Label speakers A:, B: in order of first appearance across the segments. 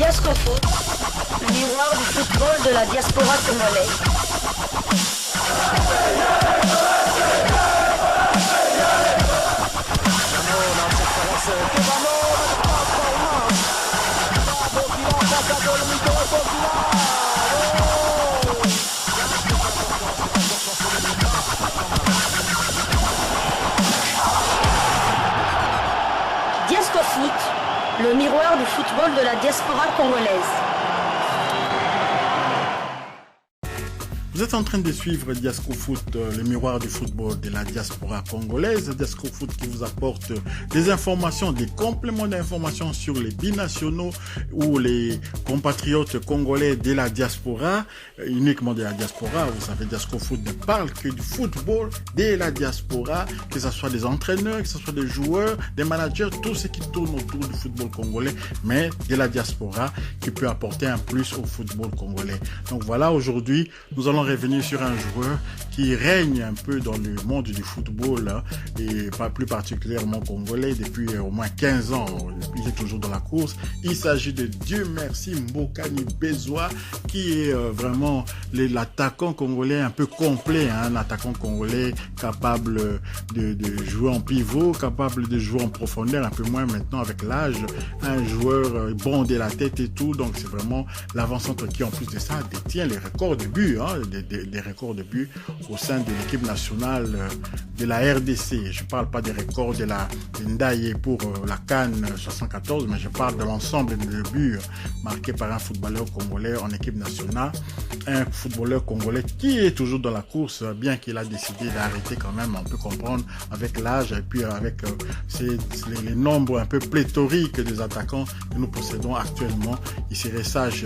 A: Diascofoot, le miroir du football de la diaspora congolaise. Diascofoot, le miroir du football de la diaspora congolaise.
B: Vous êtes en train de suivre Diascofoot, le miroir du football de la diaspora congolaise. Diascofoot qui vous apporte des informations, des compléments d'informations sur les binationaux ou les compatriotes congolais de la diaspora, uniquement de la diaspora. Vous savez, Diascofoot ne parle que du football de la diaspora, que ce soit des entraîneurs, que ce soit des joueurs, des managers, tout ce qui tourne autour du football congolais, mais de la diaspora qui peut apporter un plus au football congolais. Donc voilà, aujourd'hui, nous allons revenir sur un joueur qui règne un peu dans le monde du football, hein, et pas plus particulièrement congolais depuis au moins 15 ans. Il est toujours dans la course. Il s'agit de Dieu merci Mbokani Bezois, qui est vraiment l'attaquant congolais un peu complet, hein, un attaquant congolais capable de jouer en pivot, capable de jouer en profondeur, un peu moins maintenant avec l'âge, un joueur bon de la tête et tout. Donc c'est vraiment l'avant-centre qui en plus de ça détient les records de buts, hein, des records de buts au sein de l'équipe nationale de la RDC. Je parle pas des records de la Ndaye pour la CAN 74, mais je parle de l'ensemble des buts marqués par un footballeur congolais en équipe nationale. Un footballeur congolais qui est toujours dans la course, bien qu'il a décidé d'arrêter quand même, on peut comprendre, avec l'âge et puis avec les nombres un peu pléthoriques des attaquants que nous possédons actuellement. Il serait sage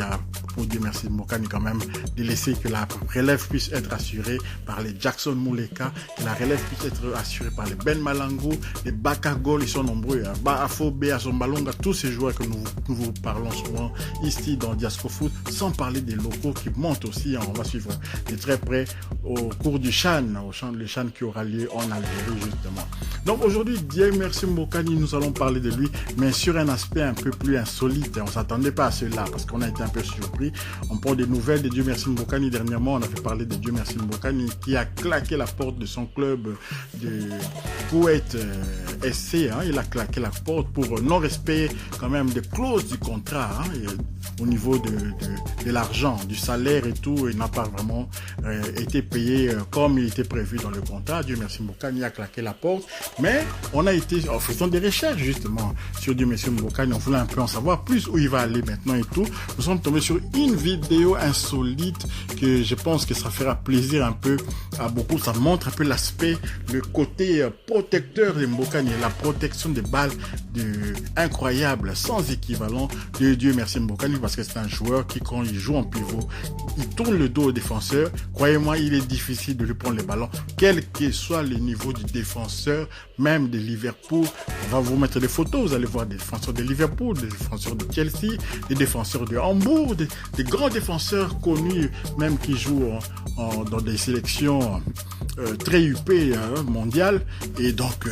B: pour dire merci Mbokani quand même de laisser que la relève puisse être assurée par les Jackson Mouleka, que la relève puisse être assurée par les Ben Malango, les Bakagol, ils sont nombreux, hein, Baafo, Béason Balonga, tous ces joueurs que nous vous parlons souvent ici dans Diascofoot, sans parler des locaux qui montent aussi, hein, on va suivre de très près au cours du CHAN, le CHAN qui aura lieu en Algérie justement. Donc aujourd'hui, Dieu merci Mbokani, nous allons parler de lui, mais sur un aspect un peu plus insolite, on s'attendait pas à cela parce qu'on a été un peu surpris. On prend des nouvelles de Dieu merci Mbokani. Dernièrement, on avait parlé de Dieu merci Mbokani qui a claqué la porte de son club de Koweït SC. Hein. Il a claqué la porte pour non-respect quand même des clauses du contrat, hein, au niveau de l'argent, du salaire et tout. Il n'a pas vraiment été payé comme il était prévu dans le contrat. Dieu merci Mbokani a claqué la porte. Mais on a été en faisant des recherches justement sur Dieu merci Mbokani. On voulait un peu en savoir plus où il va aller maintenant et tout. Nous sommes tombés sur une vidéo insolite que je pense que ça fera plaisir un peu à beaucoup. Ça montre un peu l'aspect, le côté protecteur de Mbokani, la protection des balles incroyable, sans équivalent de Dieu merci Mbokani, parce que c'est un joueur qui, quand il joue en pivot, il tourne le dos au défenseur. Croyez-moi, il est difficile de lui prendre les ballons, quel que soit le niveau du défenseur, même de Liverpool. On va vous mettre des photos, vous allez voir des défenseurs de Liverpool, des défenseurs de Chelsea, des défenseurs de Hambourg, des grands défenseurs connus, même qui jouent dans des sélections très huppées mondiales. Et donc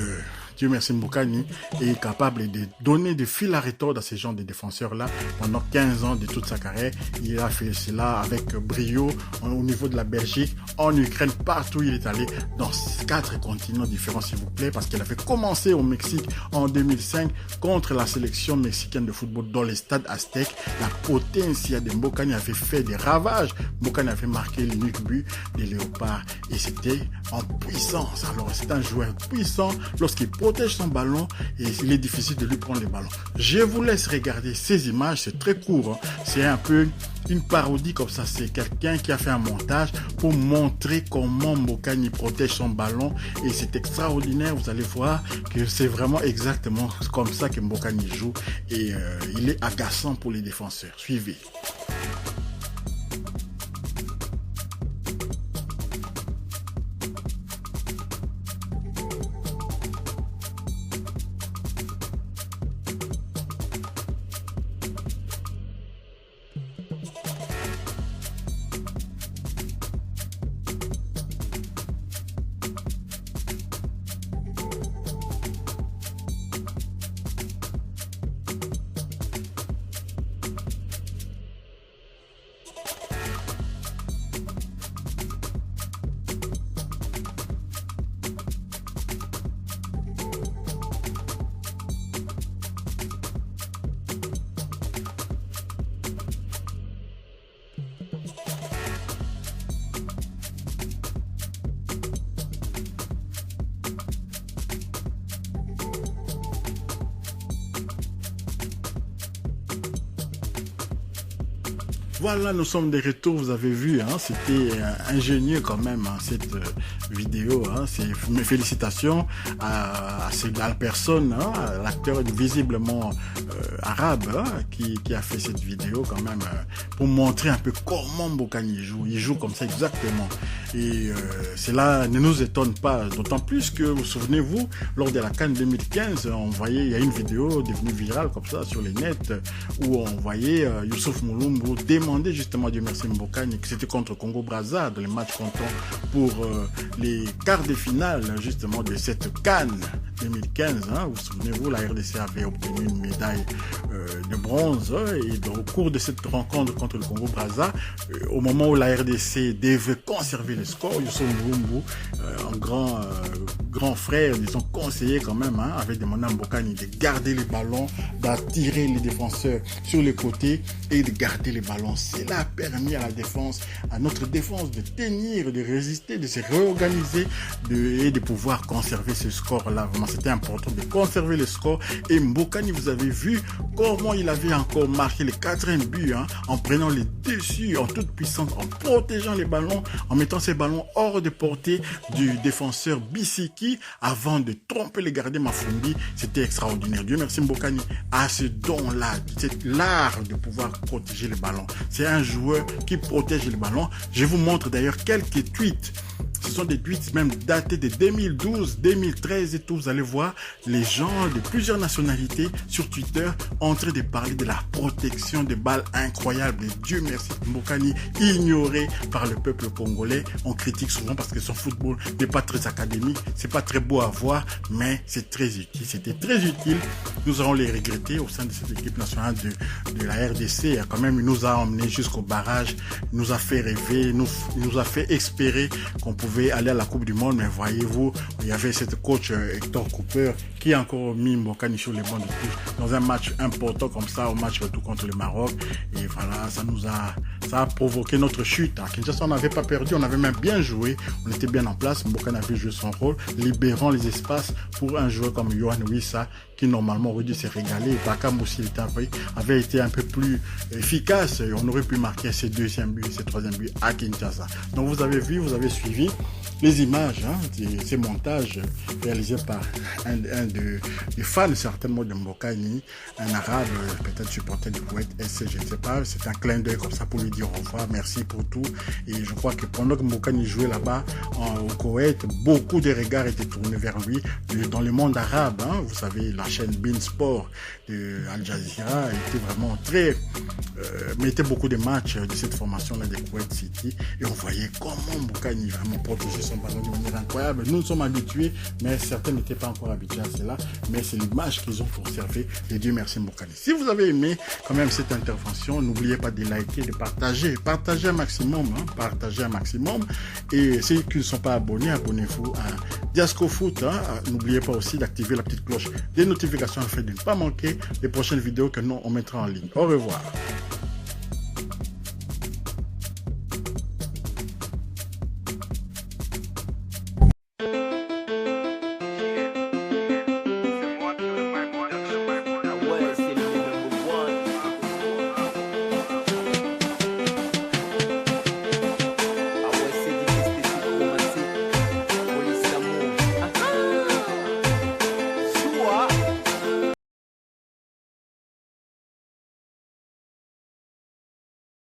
B: Dieu merci Mbokani est capable de donner de fil à retordre à ces gens de défenseurs-là pendant 15 ans de toute sa carrière. Il a fait cela avec brio au niveau de la Belgique, en Ukraine, partout il est allé, dans 4 continents différents s'il vous plaît, parce qu'il avait commencé au Mexique en 2005 contre la sélection mexicaine de football dans les stades aztèques. La potencia de Mbokani avait fait des ravages. Mbokani avait marqué l'unique but des Léopards et c'était en puissance. Alors c'est un joueur puissant lorsqu'il protège son ballon et il est difficile de lui prendre les ballons. Je vous laisse regarder ces images, c'est très court, hein. C'est un peu une parodie comme ça, c'est quelqu'un qui a fait un montage pour montrer comment Mbokani protège son ballon et c'est extraordinaire. Vous allez voir que c'est vraiment exactement comme ça que Mbokani joue et il est agaçant pour les défenseurs. Suivez. Voilà, nous sommes de retour, vous avez vu, hein, c'était ingénieux quand même, hein, cette vidéo. Hein, mes félicitations à la personne, hein, à l'acteur visiblement arabe, hein, qui a fait cette vidéo quand même pour montrer un peu comment Mbokani joue. Il joue comme ça exactement. Et cela ne nous étonne pas, d'autant plus que, vous souvenez-vous, lors de la CAN 2015, on voyait, il y a une vidéo devenue virale comme ça sur les nets, où on voyait Youssouf Moulumbu demander justement Dieu merci Mbokani, que c'était contre Congo-Brazza, dans les matchs comptants pour les quarts de finale justement de cette CAN 2015. Hein, vous souvenez-vous, la RDC avait obtenu une médaille de bronze, et au cours de cette rencontre contre le Congo-Brazza, au moment où la RDC devait conserver le score, Youssouf Moulumbu, un grand frère, disons conseiller quand même, hein, avait demandé à Mbokani de garder les ballons, d'attirer les défenseurs sur les côtés et de garder les ballons. Cela a permis à la défense, à notre défense de tenir, de résister, de se réorganiser et de pouvoir conserver ce score-là. Vraiment, c'était important de conserver le score. Et Mbokani, vous avez vu comment il avait encore marqué le 4e but, hein, en prenant les dessus en toute puissance, en protégeant les ballons, en mettant ces ballons hors de portée du défenseur Bissiki avant de tromper les gardiens Mafumbi. C'était extraordinaire. Dieu merci Mbokani à ce don-là, c'est l'art de pouvoir protéger les ballons. C'est un joueur qui protège les ballons. Je vous montre d'ailleurs quelques tweets. Ce sont des tweets même datés de 2012, 2013 et tout. Vous allez voir les gens de plusieurs nationalités sur Twitter en train de parler de la protection des balles incroyables. Et Dieu merci Mbokani, ignoré par le peuple congolais. On critique souvent parce que son football n'est pas très académique, c'est pas très beau à voir, mais c'est très utile. C'était très utile. Nous allons les regretter au sein de cette équipe nationale de la RDC. Quand même, il nous a emmenés jusqu'au barrage, il nous a fait rêver, il nous a fait espérer qu'on pouvait aller à la Coupe du Monde, mais voyez-vous, il y avait cette coach Hector Cooper qui a encore mis Mbokani sur les bancs de touche dans un match important comme ça, au match retour contre le Maroc. Et voilà, ça a provoqué notre chute. À Kinshasa, on n'avait pas perdu, on avait même bien joué, on était bien en place. Mbokani avait joué son rôle, libérant les espaces pour un joueur comme Yohan Wissa, qui normalement aurait dû se régaler. Bakam aussi avait été un peu plus efficace, et on aurait pu marquer ses 2e buts, ses 3e buts à Kinshasa. Donc vous avez vu, vous avez suivi les images, hein, ces montages réalisés par un des fans certainement de Mbokani, un arabe, peut-être supporter du Koweït SC, je ne sais pas. C'est un clin d'œil comme ça pour lui dire au revoir, merci pour tout. Et je crois que pendant que Mbokani jouait là-bas au Koweït, beaucoup de regards étaient tournés vers lui dans le monde arabe. Hein, vous savez, la chaîne Bein Sport de Al Jazeera était vraiment très mettait beaucoup de matchs de cette formation-là de Koweït City, et on voyait comment Mbokani vraiment protégeait son ballon de manière incroyable. Nous sommes habitués, mais certains n'étaient pas encore habitués à cela, mais c'est l'image qu'ils ont conservée, et Dieu merci Mbokani. Si vous avez aimé quand même cette intervention, n'oubliez pas de liker, de partager un maximum, hein, partagez un maximum, et ceux qui ne sont pas abonnés, abonnez-vous à Diasco Foot, hein. N'oubliez pas aussi d'activer la petite cloche des notifications afin de ne pas manquer les prochaines vidéos que nous on mettra en ligne. Au revoir.